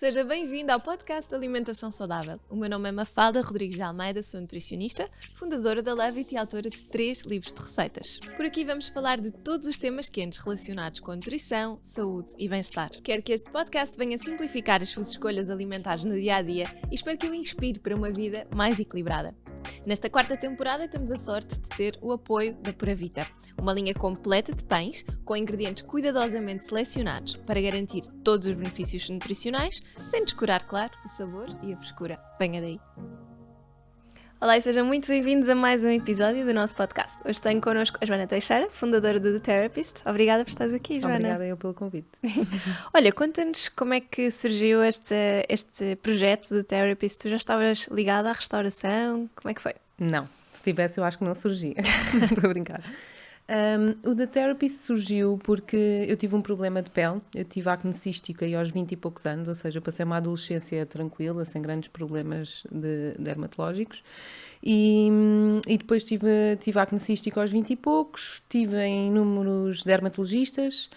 Seja bem-vindo ao podcast de Alimentação Saudável. O meu nome é Mafalda Rodrigues de Almeida, sou nutricionista, fundadora da Levit e autora de 3 livros de receitas. Por aqui vamos falar de todos os temas quentes relacionados com nutrição, saúde e bem-estar. Quero que este podcast venha simplificar as suas escolhas alimentares no dia-a-dia e espero que o inspire para uma vida mais equilibrada. Nesta 4ª temporada temos a sorte de ter o apoio da Pura Vita, uma linha completa de pães com ingredientes cuidadosamente selecionados para garantir todos os benefícios nutricionais, sem descurar, claro, o sabor e a frescura. Venha daí! Olá e sejam muito bem-vindos a mais um episódio do nosso podcast. Hoje tenho connosco a Joana Teixeira, fundadora do The Therapist. Obrigada por estares aqui, Joana. Obrigada eu pelo convite. Olha, conta-nos como é que surgiu este projeto do The Therapist. Tu já estavas ligada à restauração? Como é que foi? Não, se tivesse eu acho que não surgia. Estou a brincar. O The Therapist surgiu porque eu tive um problema de pele. Eu tive acne cístico aí aos 20 e poucos anos, ou seja, eu passei uma adolescência tranquila, sem grandes problemas dermatológicos. E depois tive acne cístico aos 20 e poucos, tive em inúmeros dermatologistas,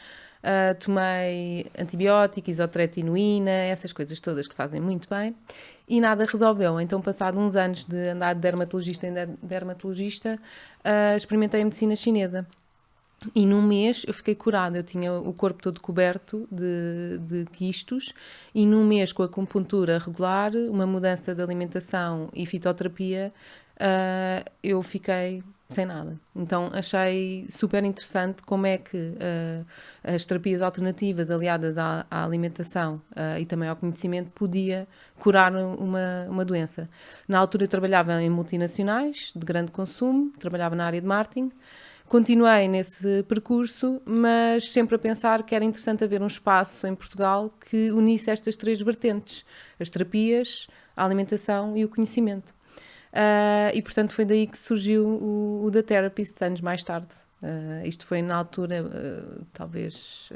tomei antibiótico, isotretinoína, essas coisas todas que fazem muito bem. E nada resolveu. Então, passado uns anos de andar de dermatologista em dermatologista, experimentei a medicina chinesa. E num mês eu fiquei curada. Eu tinha o corpo todo coberto de quistos. E num mês, com a acupuntura regular, uma mudança de alimentação e fitoterapia, eu fiquei sem nada. Então achei super interessante como é que as terapias alternativas aliadas à alimentação e também ao conhecimento podia curar uma doença. Na altura eu trabalhava em multinacionais de grande consumo, trabalhava na área de marketing. Continuei nesse percurso, mas sempre a pensar que era interessante haver um espaço em Portugal que unisse estas 3 vertentes: as terapias, a alimentação e o conhecimento. E portanto foi daí que surgiu o The Therapist anos mais tarde. Isto foi na altura, talvez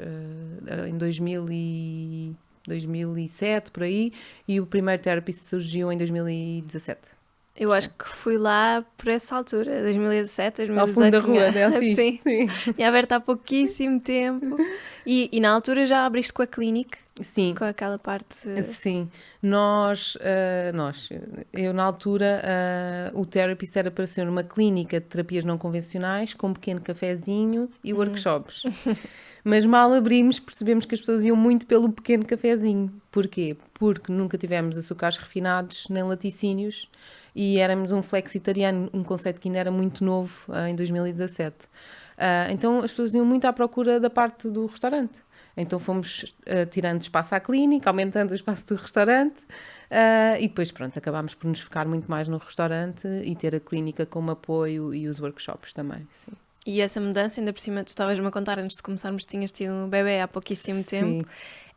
em 2007, por aí, e o primeiro Therapist surgiu em 2017. Eu acho que fui lá por essa altura, 2017, 2018. Ao fundo da rua, né? Sim. Sim. Tinha aberto há pouquíssimo tempo. E na altura já abriste com a Clinic? Sim. Com aquela parte... Sim. Eu na altura, o Therapist era para ser uma clínica de terapias não convencionais, com um pequeno cafezinho e workshops. Mas mal abrimos, percebemos que as pessoas iam muito pelo pequeno cafezinho. Porquê? Porque nunca tivemos açúcares refinados, nem laticínios, e éramos um flexitariano, um conceito que ainda era muito novo em 2017. Então as pessoas iam muito à procura da parte do restaurante. Então fomos tirando espaço à clínica, aumentando o espaço do restaurante, e depois pronto, acabámos por nos focar muito mais no restaurante e ter a clínica como apoio e os workshops também, sim. E essa mudança, ainda por cima, tu estavas-me a contar antes de começarmos, tinhas tido um bebê há pouquíssimo tempo.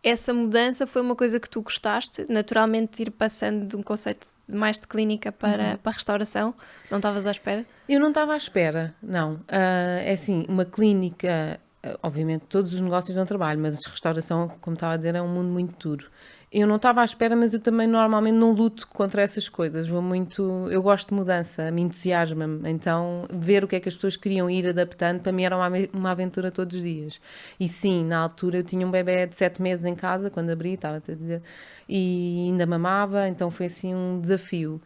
Essa mudança foi uma coisa que tu gostaste? Naturalmente ir passando de um conceito mais de clínica para a restauração? Não estavas à espera? Eu não estava à espera, não. É assim, uma clínica, obviamente todos os negócios dão trabalho, mas a restauração, como estava a dizer, é um mundo muito duro. Eu não estava à espera, mas eu também normalmente não luto contra essas coisas. Eu gosto de mudança, me entusiasma-me. Então, ver o que é que as pessoas queriam ir adaptando, para mim era uma aventura todos os dias. E sim, na altura eu tinha um bebê de 7 meses em casa, quando abri, estava a dizer, e ainda mamava, então foi assim um desafio.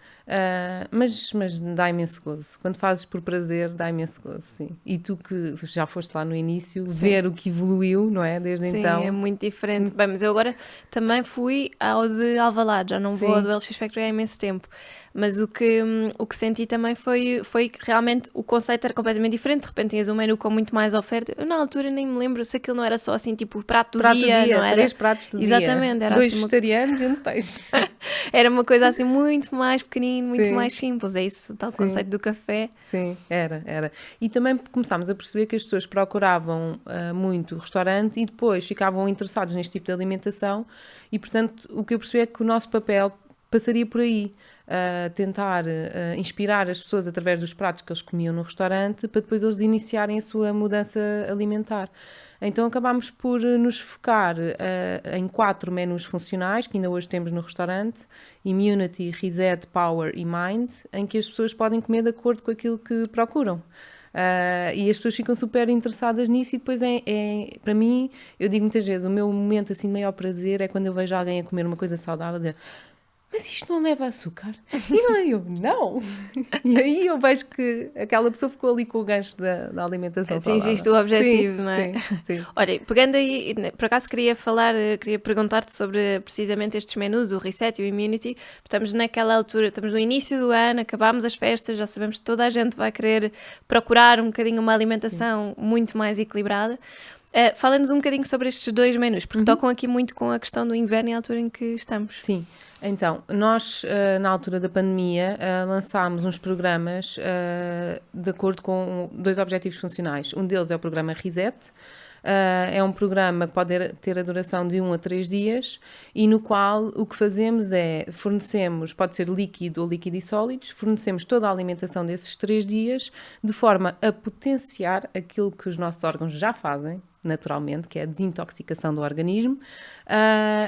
Mas dá imenso gozo. Quando fazes por prazer, dá imenso gozo, sim. E tu que já foste lá no início, ver o que evoluiu, não é? Desde então. Sim, é muito diferente. Bem, mas eu agora também fui ao de Alvalade, já não vou ao do LX Factory há imenso tempo. Mas o que senti também foi que realmente o conceito era completamente diferente. De repente tinhas um menu com muito mais oferta. Eu na altura nem me lembro se aquilo não era só assim, tipo, prato do dia, não era? 3 pratos do dia. Exatamente. Era 2 assim vegetarianos e um peixe. Era uma coisa assim muito mais pequenino, muito mais simples. É isso, o tal conceito do café. Sim, era. E também começámos a perceber que as pessoas procuravam muito restaurante e depois ficavam interessados neste tipo de alimentação e, portanto, o que eu percebi é que o nosso papel passaria por aí. Tentar inspirar as pessoas através dos pratos que eles comiam no restaurante para depois eles iniciarem a sua mudança alimentar. Então acabámos por nos focar em 4 menus funcionais que ainda hoje temos no restaurante: Immunity, Reset, Power e Mind, em que as pessoas podem comer de acordo com aquilo que procuram. E as pessoas ficam super interessadas nisso e depois para mim, eu digo muitas vezes, o meu momento assim de maior prazer é quando eu vejo alguém a comer uma coisa saudável, dizer, mas isto não leva açúcar? E eu, não! E aí eu vejo que aquela pessoa ficou ali com o gancho da alimentação saudável. Atingiste o objetivo, não é? Sim. Olha, pegando aí, por acaso queria perguntar-te sobre precisamente estes menus, o Reset e o Immunity. Estamos naquela altura, estamos no início do ano, acabámos as festas, já sabemos que toda a gente vai querer procurar um bocadinho uma alimentação muito mais equilibrada. Fala-nos um bocadinho sobre estes dois menus, porque tocam aqui muito com a questão do inverno e a altura em que estamos. Sim. Então, nós, na altura da pandemia, lançámos uns programas de acordo com 2 objetivos funcionais. Um deles é o programa Reset. É um programa que pode ter a duração de 1 a 3 dias e no qual o que fazemos é fornecemos, pode ser líquido ou líquido e sólidos, fornecemos toda a alimentação desses 3 dias de forma a potenciar aquilo que os nossos órgãos já fazem, naturalmente, que é a desintoxicação do organismo.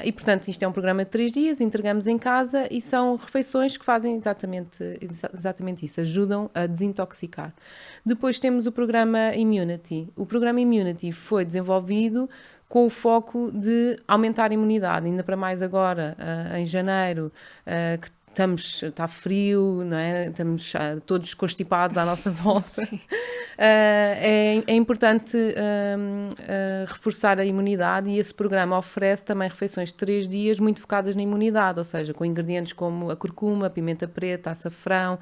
E, portanto, isto é um programa de 3 dias, entregamos em casa e são refeições que fazem exatamente isso, ajudam a desintoxicar. Depois temos o programa Immunity. O programa Immunity foi desenvolvido com o foco de aumentar a imunidade, ainda para mais agora, em janeiro, que está frio, não é? Estamos todos constipados à nossa volta. É importante reforçar a imunidade e esse programa oferece também refeições de 3 dias muito focadas na imunidade, ou seja, com ingredientes como a curcuma, a pimenta preta, açafrão,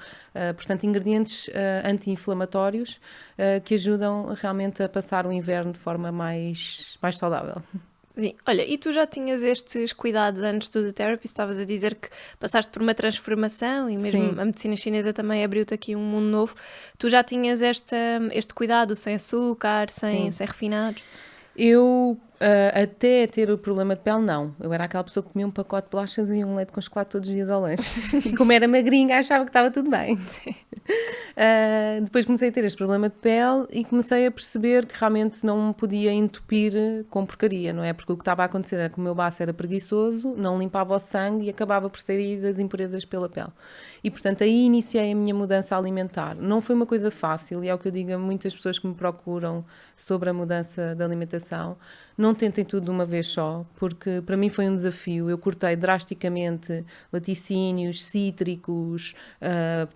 portanto, ingredientes anti-inflamatórios que ajudam realmente a passar o inverno de forma mais saudável. Sim. Olha, e tu já tinhas estes cuidados antes do The Therapy? Estavas a dizer que passaste por uma transformação e mesmo Sim. a medicina chinesa também abriu-te aqui um mundo novo. Tu já tinhas este cuidado sem açúcar, sem refinados? Eu, até ter o problema de pele, não. Eu era aquela pessoa que comia um pacote de bolachas e um leite com chocolate todos os dias ao lanche. E como era magrinha, achava que estava tudo bem. Depois comecei a ter este problema de pele e comecei a perceber que realmente não me podia entupir com porcaria, não é? Porque o que estava a acontecer era que o meu baço era preguiçoso, não limpava o sangue e acabava por sair as impurezas pela pele. E, portanto, aí iniciei a minha mudança alimentar. Não foi uma coisa fácil e é o que eu digo a muitas pessoas que me procuram sobre a mudança da alimentação. Não tentem tudo de uma vez só, porque para mim foi um desafio. Eu cortei drasticamente laticínios, cítricos,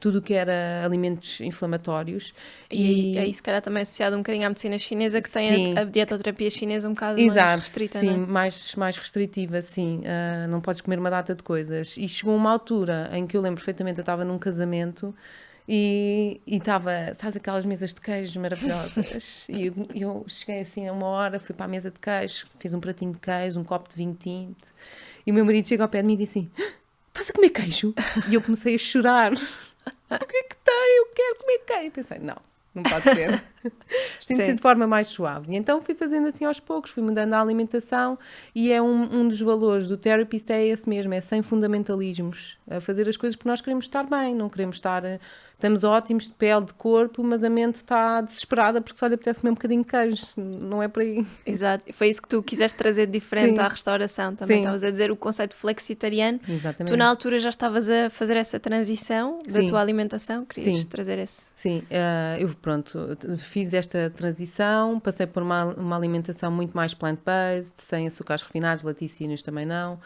tudo o que era alimentos inflamatórios. E aí, se calhar, também associado um bocadinho à medicina chinesa, que tem a dietoterapia chinesa um bocado mais restrita, sim, não é? mais restritiva, sim. Não podes comer uma data de coisas. E chegou uma altura em que eu lembro perfeitamente, eu estava num casamento e estava, sabes, aquelas mesas de queijo maravilhosas. E eu cheguei assim a 1 hora, fui para a mesa de queijo, fiz um pratinho de queijo, um copo de vinho tinto. E o meu marido chegou ao pé de mim e disse assim: estás a comer queijo? E eu comecei a chorar. O que é que tem? Eu quero comer queijo. E pensei, não pode ser. Isto tem de ser de forma mais suave. E então fui fazendo assim aos poucos, fui mudando a alimentação e é um dos valores do Therapist é esse mesmo, é sem fundamentalismos, a fazer as coisas porque nós queremos estar bem, não queremos estar... Estamos ótimos de pele, de corpo, mas a mente está desesperada porque só lhe apetece comer um bocadinho de queijo. Não é por aí. Exato. E foi isso que tu quiseste trazer de diferente à restauração. Também estavas a dizer o conceito flexitariano. Exatamente. Tu na altura já estavas a fazer essa transição da tua alimentação. Querias trazer esse... Sim, eu fiz esta transição, passei por uma alimentação muito mais plant-based, sem açúcares refinados, laticínios também não.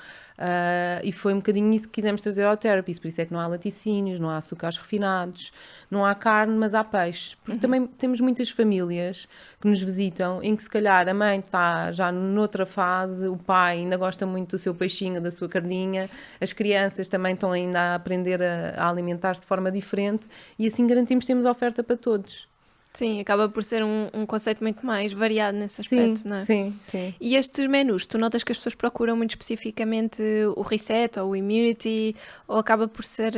E foi um bocadinho isso que quisemos trazer ao Therapist, por isso é que não há laticínios, não há açúcares refinados, não há carne, mas há peixe. Porque também temos muitas famílias que nos visitam em que se calhar a mãe está já noutra fase, o pai ainda gosta muito do seu peixinho, da sua carninha, as crianças também estão ainda a aprender a alimentar-se de forma diferente e assim garantimos que temos oferta para todos. Sim, acaba por ser um conceito muito mais variado nesse aspecto, não é? Sim. E estes menus, tu notas que as pessoas procuram muito especificamente o Reset ou o Immunity, ou acaba por ser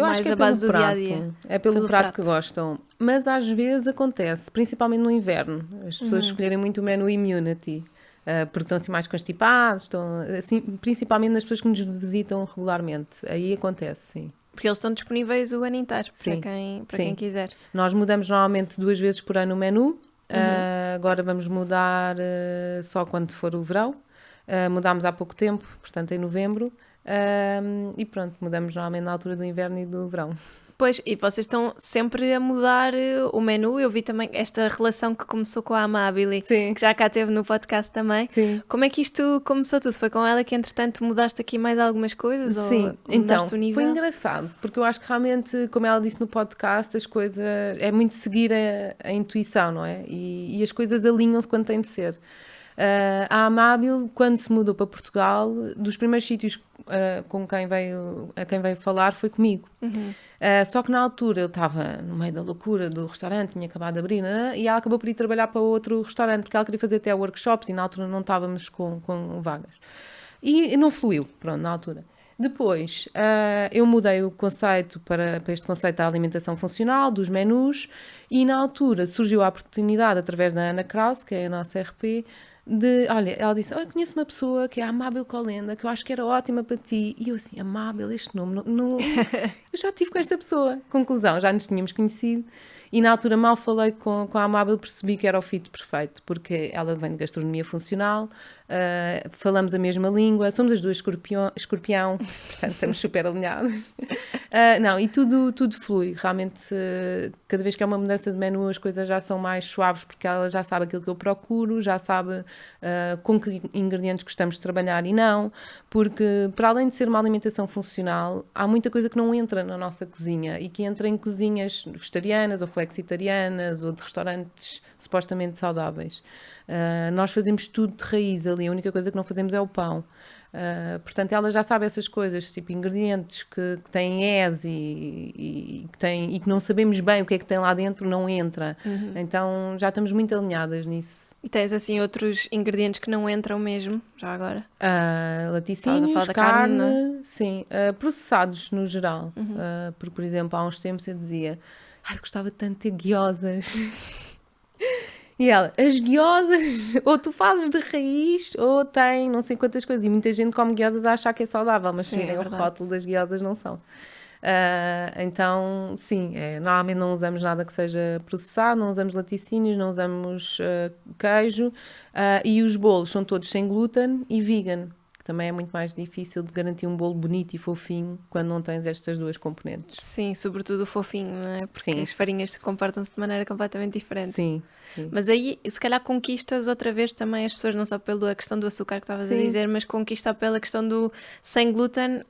mais a base do dia-a-dia? É pelo prato que gostam. Mas às vezes acontece, principalmente no inverno, as pessoas escolherem muito o menu Immunity. Porque estão assim mais constipados, estão, assim, principalmente nas pessoas que nos visitam regularmente. Aí acontece, sim. Porque eles estão disponíveis o ano inteiro, para quem quiser. Nós mudamos normalmente 2 vezes por ano o menu. Agora vamos mudar só quando for o verão. Mudámos há pouco tempo, portanto em novembro. E pronto, mudamos normalmente na altura do inverno e do verão. Pois, e vocês estão sempre a mudar o menu. Eu vi também esta relação que começou com a Amabile, Sim. que já cá teve no podcast também. Sim. Como é que isto começou tudo? Foi com ela que, entretanto, mudaste aqui mais algumas coisas? Sim, Ou então, mudaste o nível? foi engraçado, porque eu acho que realmente, como ela disse no podcast, as coisas, é muito seguir a intuição, não é? E as coisas alinham-se quando têm de ser. A Amábil, quando se mudou para Portugal, dos primeiros sítios a quem veio falar foi comigo. Só que na altura eu estava no meio da loucura do restaurante, tinha acabado de abrir, né? E ela acabou por ir trabalhar para outro restaurante, porque ela queria fazer até workshops e na altura não estávamos com vagas. E não fluiu, pronto, na altura. Depois, eu mudei o conceito para este conceito da alimentação funcional, dos menus, e na altura surgiu a oportunidade, através da Ana Kraus, que é a nossa RP, olha, ela disse, eu conheço uma pessoa que é a Amábil Colenda, que eu acho que era ótima para ti. E eu assim, Amábil, este nome, eu já estive com esta pessoa. Conclusão, já nos tínhamos conhecido. E na altura mal falei com a Amábil, percebi que era o fit perfeito, porque ela vem de gastronomia funcional, falamos a mesma língua, somos as duas escorpião, portanto estamos super alinhadas. Não, e tudo flui, realmente cada vez que é uma mudança de menu as coisas já são mais suaves, porque ela já sabe aquilo que eu procuro, já sabe com que ingredientes gostamos de trabalhar e não, porque para além de ser uma alimentação funcional, há muita coisa que não entra na nossa cozinha e que entra em cozinhas vegetarianas ou flexitarianas ou de restaurantes supostamente saudáveis. Nós fazemos tudo de raiz ali, a única coisa que não fazemos é o pão. Portanto, ela já sabe essas coisas, tipo ingredientes que têm e que não sabemos bem o que é que tem lá dentro, não entra. Então já estamos muito alinhadas nisso. E tens assim outros ingredientes que não entram mesmo, já agora? Laticínios, da carne, carne, sim, processados no geral. Porque, por exemplo, há uns tempos eu dizia, eu gostava tanto de ter guiosas. E ela, as guiosas, ou tu fazes de raiz, ou tem não sei quantas coisas. E muita gente come guiosas a achar que é saudável, mas Sim, sim, é o verdade. rótulo das guiosas não são. Então, sim, normalmente não usamos nada que seja processado, não usamos laticínios, não usamos queijo, e os bolos são todos sem glúten e vegan, que também é muito mais difícil de garantir um bolo bonito e fofinho quando não tens estas duas componentes. Sim, sobretudo o fofinho, não é? Porque Sim. as farinhas comportam-se de maneira completamente diferente. Sim, sim. Mas aí, se calhar, conquistas outra vez também as pessoas, não só pela questão do açúcar que estavas a Sim. dizer, mas conquista pela questão do sem glúten.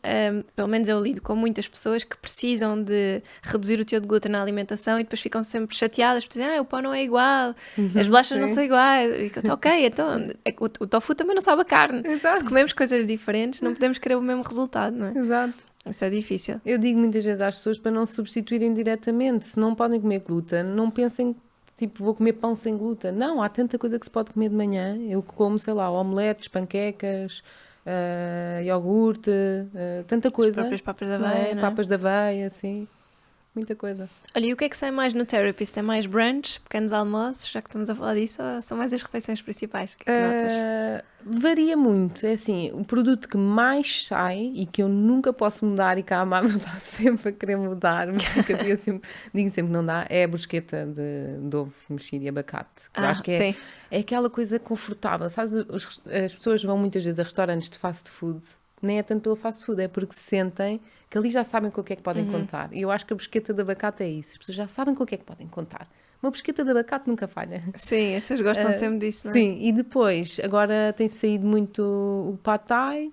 Pelo menos eu lido com muitas pessoas que precisam de reduzir o teor de glúten na alimentação e depois ficam sempre chateadas, porque dizem, o pão não é igual, as bolachas não sim. são iguais. E eu, ok, então o tofu também não sabe a carne. Exato. Se comemos coisas diferentes, não podemos querer o mesmo resultado, não é? Exato. Isso é difícil. Eu digo muitas vezes às pessoas para não se substituírem diretamente. Se não podem comer glúten, não pensem tipo, vou comer pão sem glúten. Não, há tanta coisa que se pode comer de manhã. Eu como, sei lá, omeletes, panquecas, iogurte, tanta coisa. As próprias papas de não aveia, é? não é? Papas de aveia, assim. Muita coisa. Olha, e o que é que sai mais no Therapist? É mais brunch, pequenos almoços, já que estamos a falar disso, ou são mais as refeições principais? O que é que notas? Varia muito. É assim, o produto que mais sai e que eu nunca posso mudar e que a Amável está sempre a querer mudar, mas que eu digo sempre que não dá, é a brusqueta de ovo mexido e abacate. Que eu acho que sim. é aquela coisa confortável. Sabes, as pessoas vão muitas vezes a restaurantes de fast food, nem é tanto pelo fast food, é porque sentem que ali já sabem com o que é que podem contar. E eu acho que a brusqueta de abacate é isso. As pessoas já sabem com o que é que podem contar. Uma brusqueta de abacate nunca falha. Sim, as pessoas gostam sempre disso, não é? Sim, e depois, agora tem saído muito o pad thai,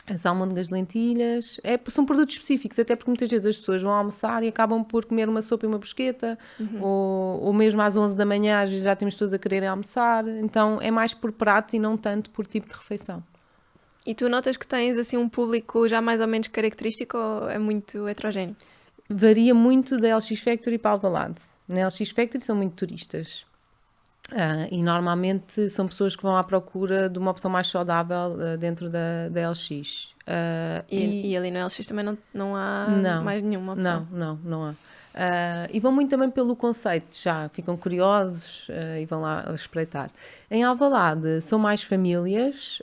as almôndegas de lentilhas. São produtos específicos, até porque muitas vezes as pessoas vão almoçar e acabam por comer uma sopa e uma brusqueta, ou mesmo às 11 da manhã, às vezes já temos pessoas a quererem almoçar. Então é mais por prato e não tanto por tipo de refeição. E tu notas que tens assim um público já mais ou menos característico ou é muito heterogéneo? Varia muito da LX Factory para Alvalade. Na LX Factory são muito turistas. E normalmente são pessoas que vão à procura de uma opção mais saudável dentro da LX. E ali no LX também não há mais nenhuma opção? Não há. E vão muito também pelo conceito, já ficam curiosos e vão lá espreitar. Em Alvalade são mais famílias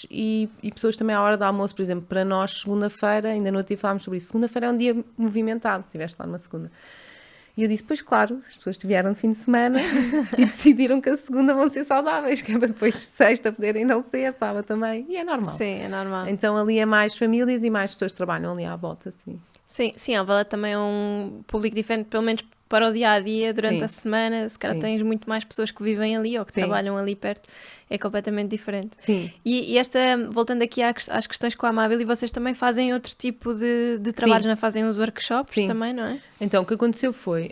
e pessoas também à hora do almoço, por exemplo, para nós segunda-feira, ainda não falámos sobre isso, segunda-feira é um dia movimentado, estiveste lá numa segunda. E eu disse, pois claro, as pessoas tiveram de fim de semana e decidiram que a segunda vão ser saudáveis, que é para depois sexta poderem não ser, sábado também, e é normal. Sim, é normal. Então ali é mais famílias e mais pessoas que trabalham ali à volta, assim. Sim, Alvalade também é um público diferente, pelo menos para o dia-a-dia, durante Sim. a semana, se calhar Sim. tens muito mais pessoas que vivem ali ou que Sim. trabalham ali perto, é completamente diferente. Sim. E esta, voltando aqui às questões com a Amável, e vocês também fazem outro tipo de trabalhos, não é? Fazem os workshops Sim. também, não é? Então, o que aconteceu foi,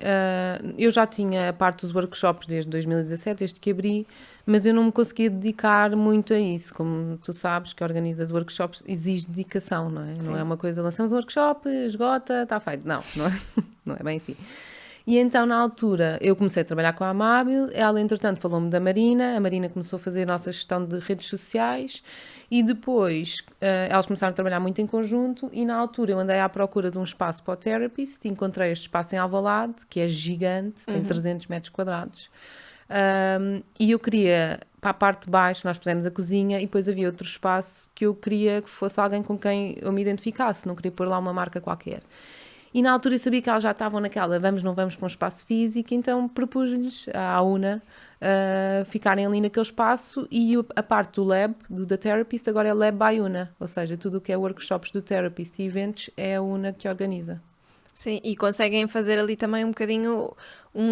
eu já tinha a parte dos workshops desde 2017, desde que abri, mas eu não me conseguia dedicar muito a isso. Como tu sabes que organizas workshops, exige dedicação, não é? Sim. Não é uma coisa, lançamos um workshop, esgota, está feito. Não é, não é bem assim. E então, na altura, eu comecei a trabalhar com a Amável, ela, entretanto, falou-me da Marina, a Marina começou a fazer a nossa gestão de redes sociais e depois elas começaram a trabalhar muito em conjunto e na altura eu andei à procura de um espaço para o Therapist, encontrei este espaço em Alvalade, que é gigante, tem 300 metros quadrados. E eu queria, para a parte de baixo, nós pusemos a cozinha e depois havia outro espaço que eu queria que fosse alguém com quem eu me identificasse, não queria pôr lá uma marca qualquer. E na altura eu sabia que elas já estavam naquela não vamos para um espaço físico, então propus-lhes à UNA ficarem ali naquele espaço e a parte do lab, do The Therapist, agora é Lab by UNA, ou seja, tudo o que é workshops do Therapist e eventos é a UNA que organiza. Sim, e conseguem fazer ali também um bocadinho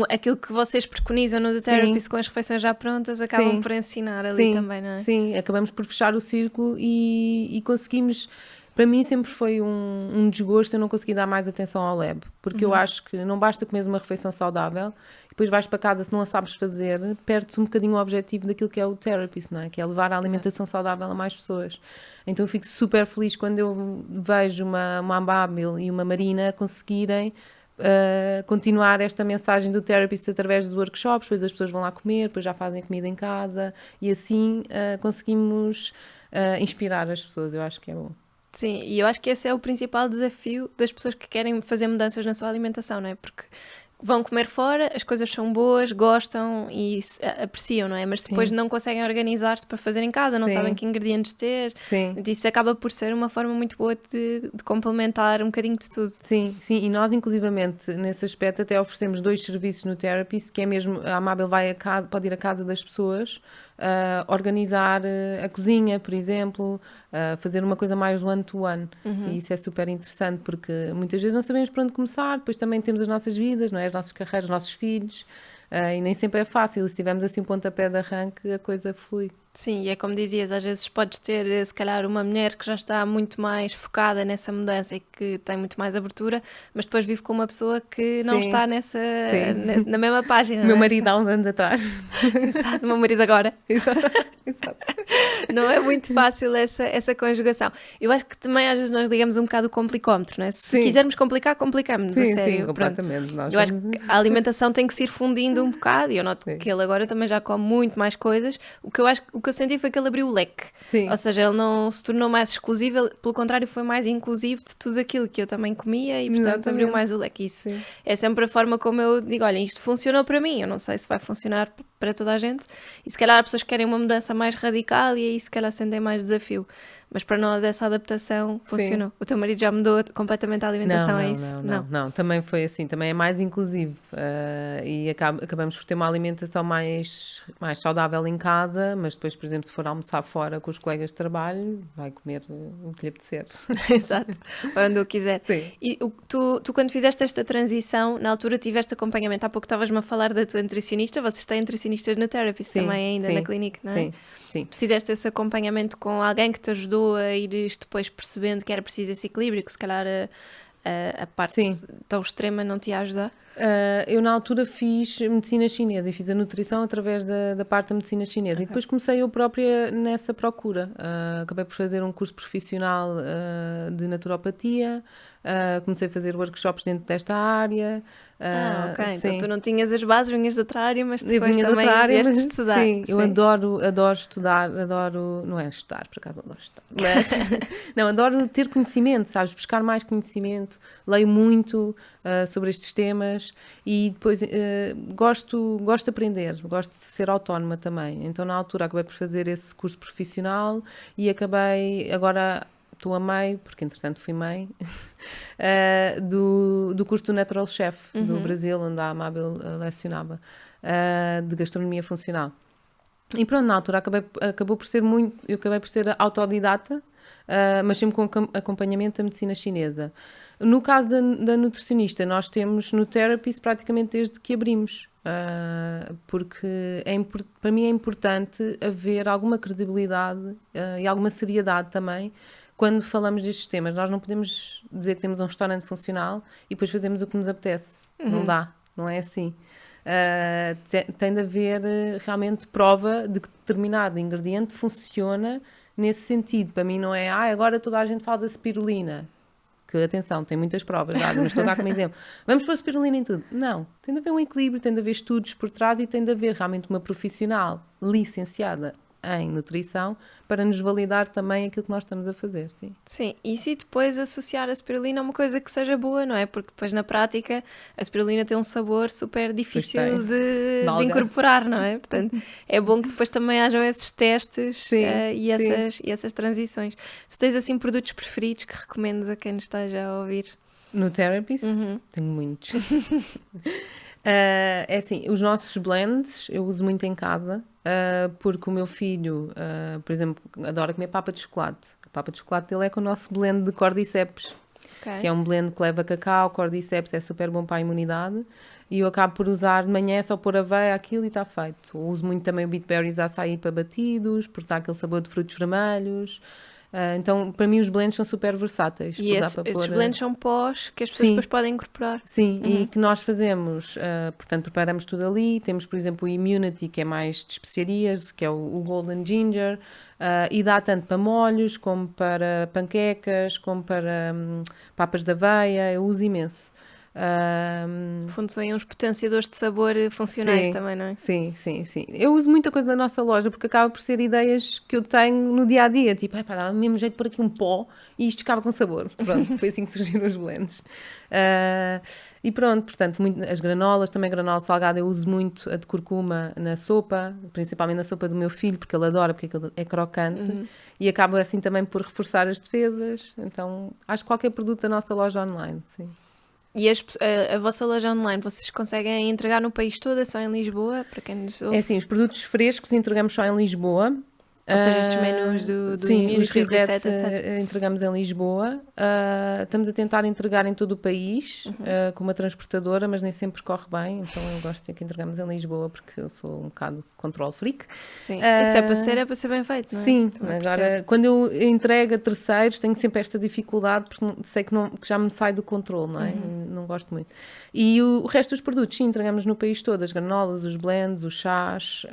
aquilo que vocês preconizam no The Therapist com as refeições já prontas, acabam por ensinar ali também, não é? Sim, acabamos por fechar o círculo e conseguimos. Para mim sempre foi um desgosto eu não conseguir dar mais atenção ao lab, porque eu acho que não basta comer uma refeição saudável, depois vais para casa, se não a sabes fazer, perdes um bocadinho o objetivo daquilo que é o Therapist, não é? Que é levar a alimentação saudável a mais pessoas. Então eu fico super feliz quando eu vejo uma Amável e uma Marina conseguirem continuar esta mensagem do Therapist através dos workshops, depois as pessoas vão lá comer, depois já fazem comida em casa e assim conseguimos inspirar as pessoas, eu acho que é bom. Sim, e eu acho que esse é o principal desafio das pessoas que querem fazer mudanças na sua alimentação, não é? Porque vão comer fora, as coisas são boas, gostam e apreciam, não é? Mas depois não conseguem organizar-se para fazer em casa, não sabem que ingredientes ter. Sim. Isso acaba por ser uma forma muito boa de complementar um bocadinho de tudo. Sim, e nós inclusivamente nesse aspecto até oferecemos 2 serviços no Therapist, que é mesmo, a Amável vai a casa, pode ir à casa das pessoas, organizar a cozinha, por exemplo, fazer uma coisa mais one-to-one. E isso é super interessante porque muitas vezes não sabemos por onde começar, depois também temos as nossas vidas, não é? As nossas carreiras, os nossos filhos, e nem sempre é fácil. Se tivermos assim um pontapé de arranque, a coisa flui. Sim, e é como dizias, às vezes podes ter, se calhar, uma mulher que já está muito mais focada nessa mudança e que tem muito mais abertura, mas depois vive com uma pessoa que não está na mesma página. Meu marido há uns anos atrás. Exato, meu marido agora. Exato. Não é muito fácil essa conjugação. Eu acho que também às vezes nós ligamos um bocado o complicómetro, não é? Se quisermos complicar, complicamos, a sério. Sim, completamente. Eu acho que a alimentação tem que se ir fundindo um bocado e eu noto que ele agora também já come muito mais coisas. O que eu senti foi que ele abriu o leque. Sim. Ou seja, ele não se tornou mais exclusivo, ele, pelo contrário, foi mais inclusivo de tudo aquilo que eu também comia e, portanto, abriu mais o leque. Isso é sempre a forma como eu digo, olha, isto funcionou para mim, eu não sei se vai funcionar para toda a gente. E se calhar há pessoas que querem uma mudança mais radical e aí se calhar sentem mais desafio. Mas para nós essa adaptação funcionou. O teu marido já mudou completamente a alimentação, é isso? Não, também foi assim, também é mais inclusivo e acabamos por ter uma alimentação mais saudável em casa, mas depois, por exemplo, se for almoçar fora com os colegas de trabalho, vai comer o que lhe apetecer. Exato, onde ele quiser. Sim. E tu quando fizeste esta transição, na altura tiveste acompanhamento, há pouco estavas-me a falar da tua nutricionista, vocês têm nutricionistas no Therapist também ainda na clínica, não é? Sim. Tu fizeste esse acompanhamento com alguém que te ajudou a ires depois percebendo que era preciso esse equilíbrio, que se calhar a parte tão extrema não te ia ajudar? Eu na altura fiz medicina chinesa e fiz a nutrição através da parte da medicina chinesa e depois comecei eu própria nessa procura. Acabei por fazer um curso profissional de naturopatia, comecei a fazer workshops dentro desta área. Ok, então tu não tinhas as bases, vinhas de outra área, mas depois também vieste estudar. Sim, eu adoro estudar, não é estudar, por acaso não adoro estudar, mas não, adoro ter conhecimento, sabes, buscar mais conhecimento, leio muito sobre estes temas e depois gosto de aprender, gosto de ser autónoma também, então na altura acabei por fazer esse curso profissional e acabei agora estou a meio, porque entretanto fui mãe, do curso do Natural Chef do Brasil, onde a Amável lecionava, de gastronomia funcional. E pronto, na altura acabei por ser autodidata, mas sempre com acompanhamento da medicina chinesa. No caso da nutricionista, nós temos no Therapist praticamente desde que abrimos, porque para mim é importante haver alguma credibilidade e alguma seriedade também quando falamos destes temas. Nós não podemos dizer que temos um restaurante funcional e depois fazemos o que nos apetece. Não dá, não é assim. Tem de haver realmente prova de que determinado ingrediente funciona nesse sentido. Para mim não é, agora toda a gente fala da spirulina, que atenção, tem muitas provas, mas estou a dar como exemplo. Vamos pôr spirulina em tudo. Não, tem de haver um equilíbrio, tem de haver estudos por trás e tem de haver realmente uma profissional licenciada em nutrição para nos validar também aquilo que nós estamos a fazer, sim. Sim, e se depois associar a spirulina a uma coisa que seja boa, não é? Porque depois na prática a spirulina tem um sabor super difícil de incorporar, não é? Portanto, é bom que depois também hajam esses testes e essas transições. Tu tens assim produtos preferidos que recomendas a quem nos esteja a ouvir? No Therapist? Tenho muitos. É assim, os nossos blends eu uso muito em casa, porque o meu filho, por exemplo, adora comer papa de chocolate. A papa de chocolate dele é com o nosso blend de cordyceps, que é um blend que leva cacau, cordyceps, é super bom para a imunidade. E eu acabo por usar de manhã só pôr aveia, aquilo e está feito. Eu uso muito também o beet berries açaí para batidos, porque está aquele sabor de frutos vermelhos. Então, para mim, os blends são super versáteis. E esses blends são pós que as pessoas depois podem incorporar. Sim, e que nós fazemos, portanto, preparamos tudo ali. Temos, por exemplo, o Immunity, que é mais de especiarias, que é o Golden Ginger, e dá tanto para molhos, como para panquecas, como para papas de aveia. Eu uso imenso. No fundo são uns potenciadores de sabor funcionais também, não é? Sim. Eu uso muita coisa da nossa loja porque acaba por ser ideias que eu tenho no dia-a-dia. Tipo, dá o mesmo jeito de pôr aqui um pó e isto ficava com sabor. Pronto, foi assim que surgiram os blends. E pronto, portanto, as granolas, também granola salgada, eu uso muito a de curcuma na sopa, principalmente na sopa do meu filho, porque ele adora, porque aquilo é crocante. E acaba assim também por reforçar as defesas. Então, acho que qualquer produto da nossa loja online, sim. E a vossa loja online, vocês conseguem entregar no país todo, é só em Lisboa, para quem nos ouve? É assim, os produtos frescos entregamos só em Lisboa. Ou seja, estes menus do sim, Immunity, os reset, etc. entregamos em Lisboa. Estamos a tentar entregar em todo o país, com uma transportadora, mas nem sempre corre bem, então eu gosto de dizer que entregamos em Lisboa, porque eu sou um bocado control freak. Sim, isso é para ser bem feito, não é? Sim, agora, quando eu entrego a terceiros, tenho sempre esta dificuldade, porque sei que já me sai do controle, não é? Não gosto muito. E o resto dos produtos, sim, entregamos no país todo, as granolas, os blends, os chás,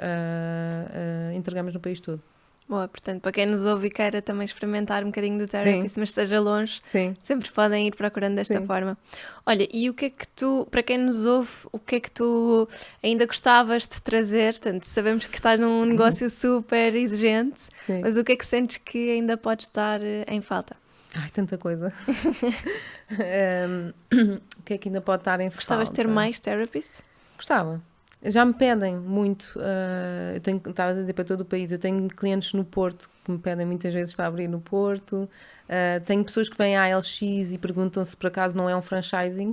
entregamos no país todo. Boa, portanto, para quem nos ouve e queira também experimentar um bocadinho do Therapist, mas esteja longe, sempre podem ir procurando desta forma. Olha, e o que é que tu, para quem nos ouve, o que é que tu ainda gostavas de trazer? Portanto, sabemos que estás num negócio super exigente, mas o que é que sentes que ainda pode estar em falta? Ai, tanta coisa. O que é que ainda pode estar em falta? Gostavas de ter mais Therapist? Gostava. Já me pedem muito, estava a dizer para todo o país, eu tenho clientes no Porto que me pedem muitas vezes para abrir no Porto, tenho pessoas que vêm à LX e perguntam se por acaso não é um franchising,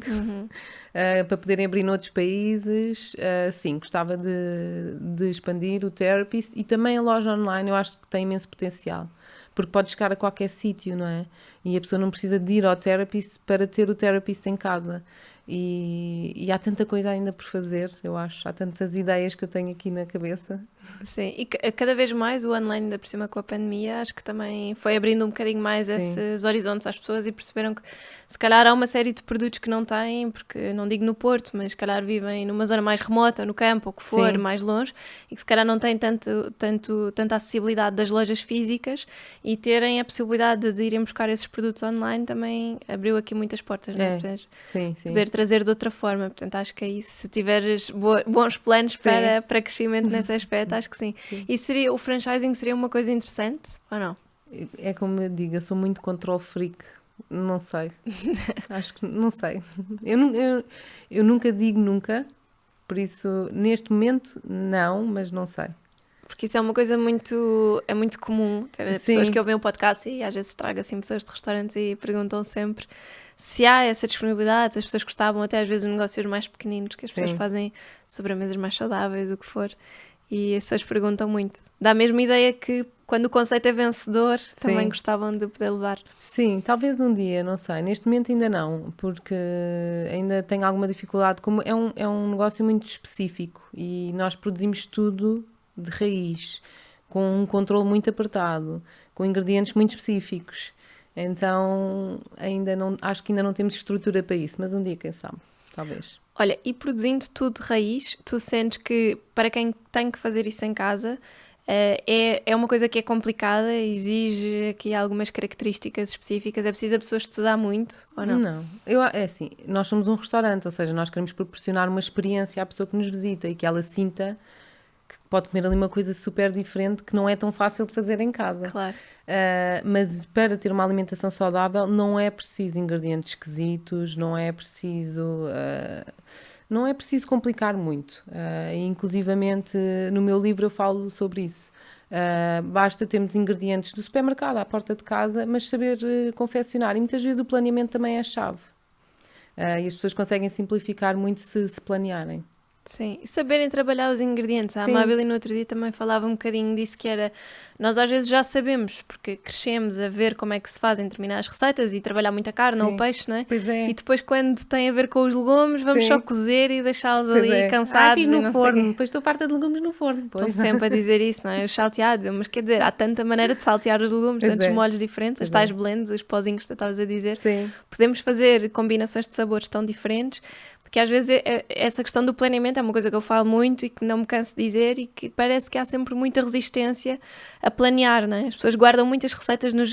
para poderem abrir noutros países. Sim, gostava de expandir o Therapist e também a loja online, eu acho que tem imenso potencial, porque pode chegar a qualquer sítio, não é? E a pessoa não precisa de ir ao Therapist para ter o Therapist em casa. E há tanta coisa ainda por fazer, eu acho. Há tantas ideias que eu tenho aqui na cabeça. Sim, e cada vez mais o online, ainda por cima com a pandemia, acho que também foi abrindo um bocadinho mais esses horizontes às pessoas e perceberam que se calhar há uma série de produtos que não têm, porque não digo no Porto, mas se calhar vivem numa zona mais remota, no campo, ou que for, mais longe, e que se calhar não têm tanta acessibilidade das lojas físicas, e terem a possibilidade de irem buscar esses produtos online também abriu aqui muitas portas, não é? Poder trazer de outra forma. Portanto, acho que aí, se tiveres bons planos para crescimento nesse aspecto, acho que sim. E o franchising seria uma coisa interessante ou não? É como eu digo, eu sou muito control freak. Não sei. Acho que não sei. Eu nunca digo nunca, por isso neste momento não, mas não sei. Porque isso é uma coisa é muito comum. Ter Sim. pessoas que ouvem o podcast e às vezes trago assim pessoas de restaurantes e perguntam sempre se há essa disponibilidade, se as pessoas gostavam, até às vezes negócios mais pequeninos, que as pessoas Sim. fazem sobremesas mais saudáveis, o que for. E as pessoas perguntam muito. Dá a mesma ideia que quando o conceito é vencedor, também Sim. gostavam de poder levar. Sim, talvez um dia, não sei. Neste momento ainda não, porque ainda tenho alguma dificuldade. Como é um negócio muito específico e nós produzimos tudo de raiz, com um controle muito apertado, com ingredientes muito específicos. Então, acho que ainda não temos estrutura para isso, mas um dia, quem sabe, talvez. Olha, e tudo de raiz, tu sentes que para quem tem que fazer isso em casa, é uma coisa que é complicada, exige aqui algumas características específicas, é preciso a pessoa estudar muito ou não? Não, é assim, nós somos um restaurante, ou seja, nós queremos proporcionar uma experiência à pessoa que nos visita e que ela sinta que pode comer ali uma coisa super diferente que não é tão fácil de fazer em casa. Claro. Mas para ter uma alimentação saudável não é preciso ingredientes esquisitos, não é preciso complicar muito. Inclusivamente no meu livro eu falo sobre isso. Basta termos ingredientes do supermercado à porta de casa, mas saber confeccionar. E muitas vezes o planeamento também é a chave. E as pessoas conseguem simplificar muito se planearem. Sim, e saberem trabalhar os ingredientes. A Sim. Amábile no outro dia também falava um bocadinho disso, que era, nós às vezes já sabemos, porque crescemos a ver como é que se fazem determinadas receitas e trabalhar muita carne ou Sim. peixe, não é? Pois é. E depois quando tem a ver com os legumes, vamos Sim. só cozer e deixá-los Pois ali é. cansados Fiz e no não sei o forno, quê. depois estou farta de legumes no forno. Estão Pois. sempre a dizer isso, não é? Os salteados, mas quer dizer, há tanta maneira de saltear os legumes, Pois tantos é. molhos diferentes, as Pois tais é. blends, os pozinhos que tu estavas a dizer. Sim. Podemos fazer combinações de sabores tão diferentes, porque às vezes essa questão do planeamento é uma coisa que eu falo muito e que não me canso de dizer e que parece que há sempre muita resistência a planear, não é? As pessoas guardam muitas receitas nos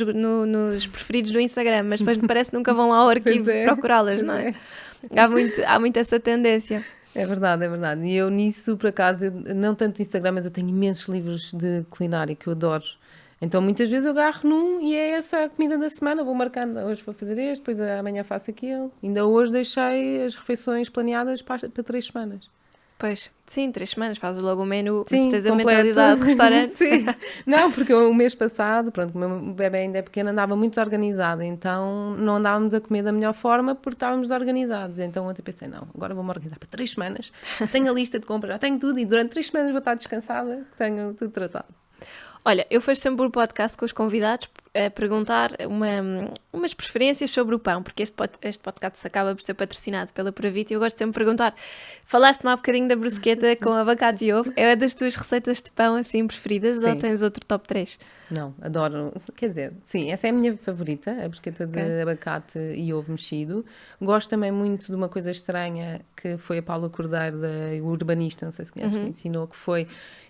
preferidos do Instagram, mas depois parece que nunca vão lá ao arquivo Pois é. procurá-las, Pois não é? é. Há muito essa tendência. É verdade, é verdade. E eu nisso, por acaso, não tanto no Instagram, mas eu tenho imensos livros de culinária que eu adoro. Então muitas vezes eu agarro num e é essa a comida da semana, vou marcando, hoje vou fazer este, depois amanhã faço aquilo. Ainda hoje deixei as refeições planeadas para 3 semanas. Pois, sim, 3 semanas, fazes logo o menu, Sim, se tens a completo. mentalidade de restaurante. Sim. Não, porque o mês passado, pronto, o meu bebê ainda é pequeno, andava muito desorganizado, então não andávamos a comer da melhor forma porque estávamos desorganizados. Então ontem pensei, não, agora vou-me organizar para 3 semanas, tenho a lista de compras, já tenho tudo e durante 3 semanas vou estar descansada, que tenho tudo tratado. Olha, eu faço sempre um podcast com os convidados a perguntar umas preferências sobre o pão, porque este podcast acaba por ser patrocinado pela Pura Vida e eu gosto sempre de perguntar, falaste-me há bocadinho da brusqueta com abacate e ovo, é das tuas receitas de pão assim preferidas ou Sim. tens outro top 3? Não, adoro, quer dizer, sim, essa é a minha favorita, a brusqueta de abacate e ovo mexido. Gosto também muito de uma coisa estranha que foi a Paula Cordeiro, da Urbanista, não sei se conheces, que me ensinou, que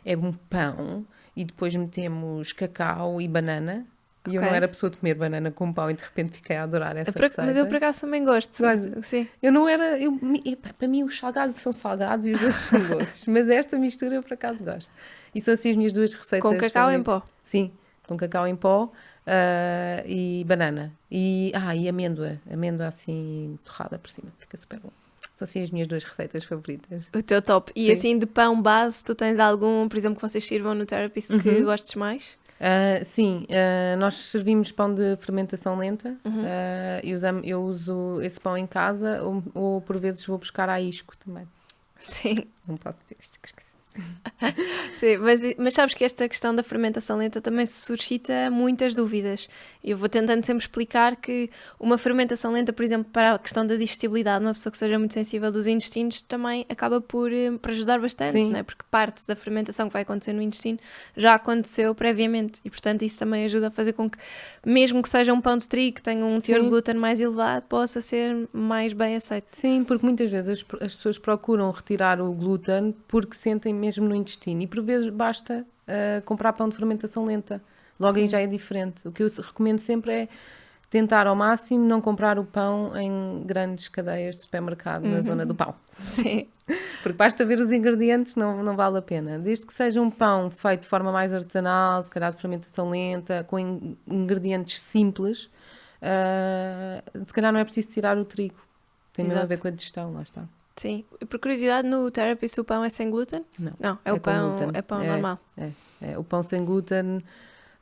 é um pão e depois metemos cacau e banana. E eu não era pessoa de comer banana com pão e de repente fiquei a adorar essa receita. Mas eu por acaso também gosto. Sim. Eu não era, para mim os salgados são salgados e os doces são doces, mas esta mistura eu por acaso gosto. E são assim as minhas duas receitas Com cacau em pó? Sim, com cacau em pó e banana. E amêndoa assim torrada por cima, fica super bom. São assim as minhas duas receitas favoritas. O teu top. E Sim. assim de pão base, tu tens algum, por exemplo, que vocês sirvam no Therapist que gostes mais? Sim, nós servimos pão de fermentação lenta eu uso esse pão em casa ou por vezes vou buscar a isco também. Sim. Não posso dizer isto que esqueci. Sim, mas sabes que esta questão da fermentação lenta também suscita muitas dúvidas. Eu vou tentando sempre explicar que uma fermentação lenta, por exemplo, para a questão da digestibilidade, uma pessoa que seja muito sensível dos intestinos, também acaba por ajudar bastante, não é? Porque parte da fermentação que vai acontecer no intestino já aconteceu previamente e, portanto, isso também ajuda a fazer com que, mesmo que seja um pão de trigo que tenha um teor de glúten mais elevado, possa ser mais bem aceito. Sim, porque muitas vezes as pessoas procuram retirar o glúten porque sentem mesmo no intestino e por vezes basta comprar pão de fermentação lenta. Logo aí já é diferente. O que eu recomendo sempre é tentar ao máximo não comprar o pão em grandes cadeias de supermercado na zona do pão. Sim. Porque basta ver os ingredientes, não vale a pena. Desde que seja um pão feito de forma mais artesanal, se calhar de fermentação lenta, com ingredientes simples, se calhar não é preciso tirar o trigo. Tem mesmo a ver com a digestão, lá está. Sim. Por curiosidade, no Therapist o pão é sem glúten? Não. Não, é o pão, glúten. é pão normal. É. O pão sem glúten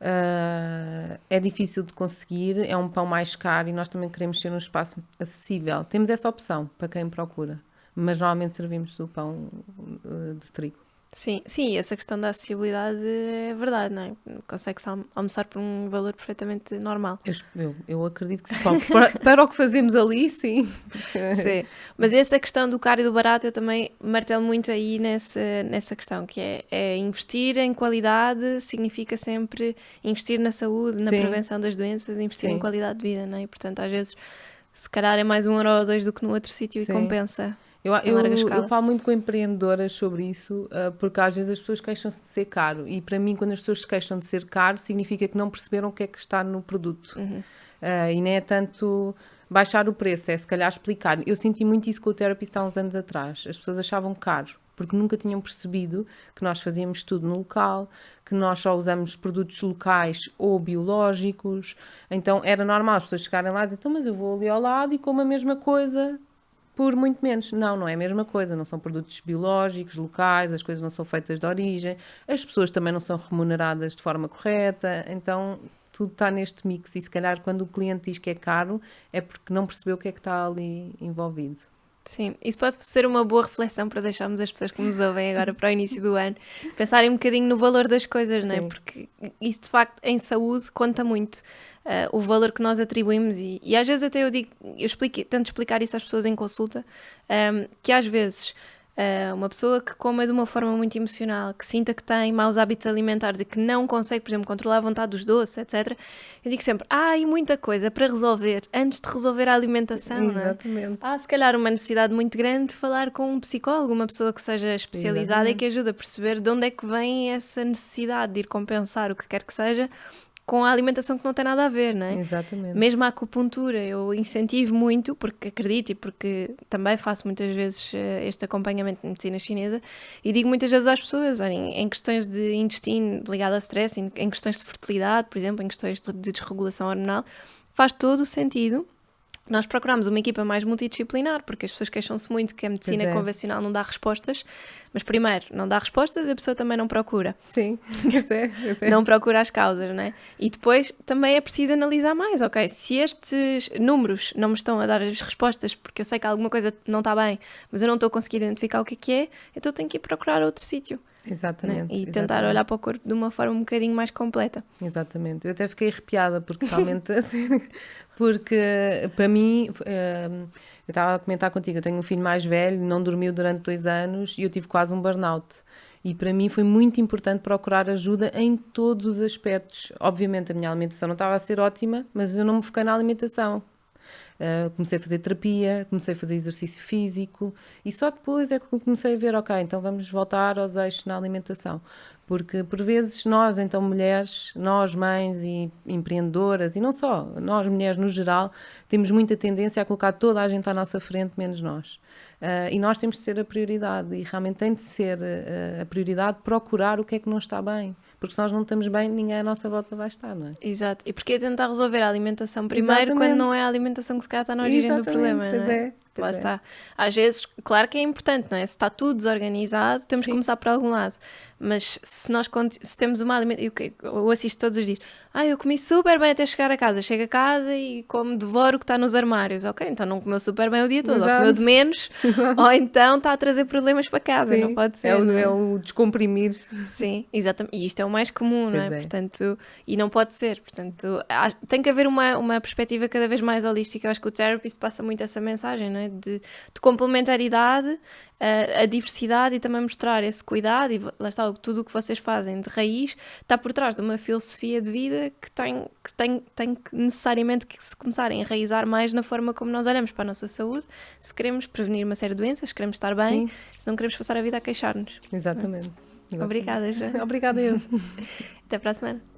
é difícil de conseguir, é um pão mais caro e nós também queremos ser um espaço acessível. Temos essa opção para quem procura, mas normalmente servimos o pão de trigo. Sim, essa questão da acessibilidade é verdade, não é? Consegue-se almoçar por um valor perfeitamente normal. Eu acredito que sim. Bom, para o que fazemos ali, sim. Sim. Mas essa questão do caro e do barato, eu também martelo muito aí nessa questão, que é investir em qualidade significa sempre investir na saúde, na prevenção das doenças, investir em qualidade de vida, não é? E, portanto, às vezes, se calhar é mais 1 euro ou 2 do que no outro sítio e compensa. Eu falo muito com empreendedoras sobre isso, porque às vezes as pessoas queixam-se de ser caro e para mim quando as pessoas se queixam de ser caro significa que não perceberam o que é que está no produto. E não é tanto baixar o preço, é se calhar explicar. Eu senti muito isso com o Therapist há uns anos atrás. As pessoas achavam caro porque nunca tinham percebido que nós fazíamos tudo no local, que nós só usamos produtos locais ou biológicos. Então era normal as pessoas chegarem lá e dizer, então, mas eu vou ali ao lado e como a mesma coisa por muito menos. Não é a mesma coisa, não são produtos biológicos, locais, as coisas não são feitas de origem, as pessoas também não são remuneradas de forma correta, então tudo está neste mix e se calhar quando o cliente diz que é caro é porque não percebeu o que é que está ali envolvido. Sim, isso pode ser uma boa reflexão para deixarmos as pessoas que nos ouvem agora para o início do ano pensarem um bocadinho no valor das coisas, não é? Porque isso de facto em saúde conta muito. O valor que nós atribuímos e às vezes até tento explicar isso às pessoas em consulta, que às vezes uma pessoa que coma de uma forma muito emocional, que sinta que tem maus hábitos alimentares e que não consegue, por exemplo, controlar a vontade dos doces, etc. Eu digo sempre, há muita coisa para resolver antes de resolver a alimentação, Exatamente. Não é? Há se calhar uma necessidade muito grande de falar com um psicólogo, uma pessoa que seja especializada e que ajude a perceber de onde é que vem essa necessidade de ir compensar o que quer que seja com a alimentação que não tem nada a ver, não é? Exatamente. Mesmo a acupuntura, eu incentivo muito, porque acredito e porque também faço muitas vezes este acompanhamento de medicina chinesa e digo muitas vezes às pessoas, olhem, em questões de intestino ligado a stress, em questões de fertilidade, por exemplo, em questões de desregulação hormonal, faz todo o sentido. Nós procuramos uma equipa mais multidisciplinar, porque as pessoas queixam-se muito que a medicina convencional não dá respostas, mas primeiro, não dá respostas e a pessoa também não procura. Sim, Não procura as causas, não é? E depois também é preciso analisar mais, ok? Se estes números não me estão a dar as respostas porque eu sei que alguma coisa não está bem, mas eu não estou a conseguir identificar o que é, então tenho que ir procurar outro sítio. Exatamente. Né? E tentar olhar para o corpo de uma forma um bocadinho mais completa. Exatamente. Eu até fiquei arrepiada porque realmente, porque para mim, eu estava a comentar contigo, eu tenho um filho mais velho, não dormiu durante 2 anos e eu tive quase um burnout. E para mim foi muito importante procurar ajuda em todos os aspectos. Obviamente a minha alimentação não estava a ser ótima, mas eu não me foquei na alimentação. Comecei a fazer terapia, comecei a fazer exercício físico e só depois é que comecei a ver, ok, então vamos voltar aos eixos na alimentação, porque por vezes nós, então mulheres, nós mães e empreendedoras e não só, nós mulheres no geral, temos muita tendência a colocar toda a gente à nossa frente, menos nós. E nós temos de ser a prioridade e realmente tem de ser a prioridade procurar o que é que não está bem. Porque se nós não estamos bem, ninguém à nossa volta vai estar, não é? Exato. E porque é tentar resolver a alimentação primeiro quando não é a alimentação que se calhar está na origem do problema, não é? Lá está. Às vezes, claro que é importante, não é? Se está tudo desorganizado, temos que começar por algum lado. Mas se temos uma alimentação... Eu assisto todos os dias. Eu comi super bem até chegar a casa. Chego a casa e devoro o que está nos armários. Ok, então não comeu super bem o dia todo. Ou comeu de menos. Ou então está a trazer problemas para casa. Sim, não pode ser. É o descomprimir. Sim, exatamente. E isto é o mais comum, não é? Portanto, e não pode ser. Portanto, tem que haver uma perspectiva cada vez mais holística. Eu acho que o Therapist passa muito essa mensagem, não é? De complementaridade, a diversidade e também mostrar esse cuidado e lá está, tudo o que vocês fazem de raiz está por trás de uma filosofia de vida que tem que necessariamente que se começar a enraizar mais na forma como nós olhamos para a nossa saúde, se queremos prevenir uma série de doenças, se queremos estar bem, se não queremos passar a vida a queixar-nos. Exatamente. Obrigada, Joana. Obrigada eu. Até para a semana.